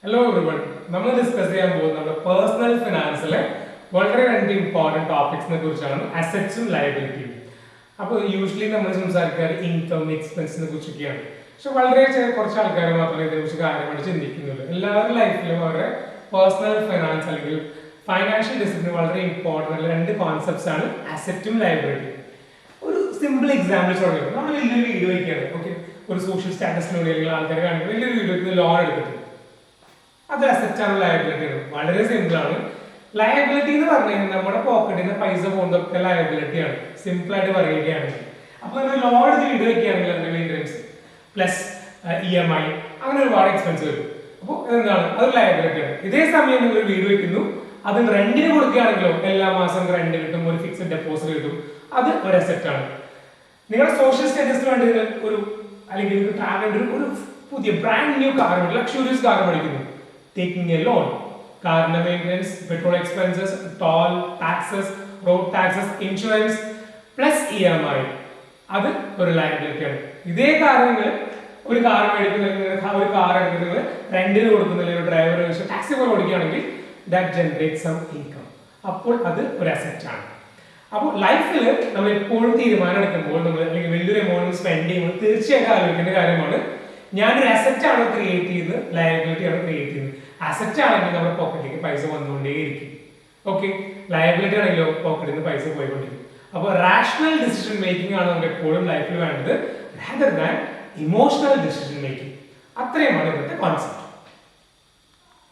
Hello everyone. നമ്മൾ discuss ചെയ്യാൻ പോകുന്നത് നമ്മുടെ പേഴ്സണൽ ഫിനാൻസിലെ വളരെ രണ്ട് ഇമ്പോർട്ടന്റ് ടോപ്പിക്സിനെ കുറിച്ചാണ് അസറ്റ്സും ലയബിലിറ്റിയും. അപ്പോൾ യൂഷ്വലി നമ്മൾ സംസാരിക്കാറ് ഇൻകം എക്സ്പെൻസിനെ കുറിച്ചൊക്കെയാണ്. പക്ഷെ വളരെ കുറച്ച് ആൾക്കാർ മാത്രമേ ഇതിനെക്കുറിച്ച് കാര്യമായിട്ട് ചിന്തിക്കുന്നുള്ളൂ. എല്ലാവരുടെ ലൈഫിലും അവരുടെ പേഴ്സണൽ ഫിനാൻസ് അല്ലെങ്കിൽ ഫൈനാൻഷ്യൽ ഡിസിപ്ലിൻ വളരെ ഇമ്പോർട്ടൻ്റ് ആയിട്ടുള്ള രണ്ട് കോൺസെപ്റ്റ്സ് ആണ് അസറ്റും ലയബിലിറ്റിയും. ഒരു സിമ്പിൾ എക്സാമ്പിൾ ചോദിക്കുന്നത് നമ്മൾ വലിയൊരു വീഡിയോ വയ്ക്കുകയാണ്. ഓക്കെ, ഒരു സോഷ്യൽ സ്റ്റാറ്റസിനോട് അല്ലെങ്കിൽ ആൾക്കാർ കാണിക്കുന്നത് വലിയൊരു വീഡിയോയ്ക്ക് ലോൺ എടുത്തിട്ട് അത് അസറ്റ് ആണ് ലയബിലിറ്റി ആണ്. വളരെ സിമ്പിൾ ആണ്. ലയബിലിറ്റി എന്ന് പറഞ്ഞു കഴിഞ്ഞാൽ നമ്മുടെ പോക്കറ്റിൽ നിന്ന് പൈസ പോകുന്നതൊക്കെ ലയബിലിറ്റി ആണ്, സിമ്പിൾ ആയിട്ട് പറയുകയാണെങ്കിൽ. അപ്പൊ നമ്മൾ ലോൺ എടുത്ത് വീട് വെക്കുകയാണെങ്കിൽ അതിന്റെ മെയിൻ്റെനൻസ് പ്ലസ് EMI അങ്ങനെ ഒരുപാട് എക്സ്പെൻസ് വരും. അപ്പോൾ എന്താണ് അത് ലയബിലിറ്റി ആണ്. ഇതേ സമയം നിങ്ങൾ വീട് വെക്കുന്നു, അത് റെന്റിന് കൊടുക്കുകയാണെങ്കിലോ എല്ലാ മാസം റെന്റ് കിട്ടും, ഒരു ഫിക്സഡ് ഡെപ്പോസിറ്റ് കിട്ടും, അത് ഒരു അസറ്റ് ആണ്. നിങ്ങളുടെ സോഷ്യൽ സ്റ്റാറ്റസിന് വേണ്ടി ഒരു അല്ലെങ്കിൽ ട്രാവൽ ഒരു പുതിയ brand new car, luxurious car മേടിക്കുന്നു, taking a loan, car maintenance, petrol expenses, toll, taxes, road taxes, insurance plus EMI, അത് ഒരു ലയബിലിറ്റി ആണ്. ഇതേ കാര്യങ്ങൾ ഒരു കാർ മേടിക്കുന്ന ഒരു കാർ എടുക്കുന്നത് റെന്റിന് കൊടുക്കുന്നില്ല, ഒരു ഡ്രൈവർ ടാക്സി പോലെ ഓടിക്കുകയാണെങ്കിൽ ദാറ്റ് ജനറേറ്റ് സം ഇൻകം, അപ്പോൾ അത് ഒരു അസറ്റ് ആണ്. അപ്പോൾ ലൈഫിൽ നമ്മൾ എപ്പോഴും തീരുമാനം എടുക്കുമ്പോൾ നമ്മൾ അല്ലെങ്കിൽ വലിയൊരു എമൗണ്ട് സ്പെൻഡ് ചെയ്യുമ്പോൾ തീർച്ചയായിട്ടും ആലോചിക്കേണ്ട കാര്യമാണ്, ഞാനൊരു അസറ്റ് ആണ് ക്രിയേറ്റ് ചെയ്ത് ലയബിലിറ്റി ആണ് ക്രിയേറ്റ് ചെയ്യുന്നത്. അസറ്റ് ആണെങ്കിൽ നമ്മുടെ പോക്കറ്റിലേക്ക് പൈസ വന്നുകൊണ്ടേയിരിക്കും. ഓക്കെ, ലയബിലിറ്റി ആണെങ്കിലോ പോക്കറ്റിൽ നിന്ന് പൈസ പോയിക്കൊണ്ടിരിക്കും. അപ്പോൾ റാഷണൽ ഡിസിഷൻ മേക്കിംഗ് ആണ് നമുക്ക് എപ്പോഴും ലൈഫിൽ വേണ്ടത്, rather than emotional decision making. അത്രയുമാണ് ഇന്നത്തെ കോൺസെപ്റ്റ്.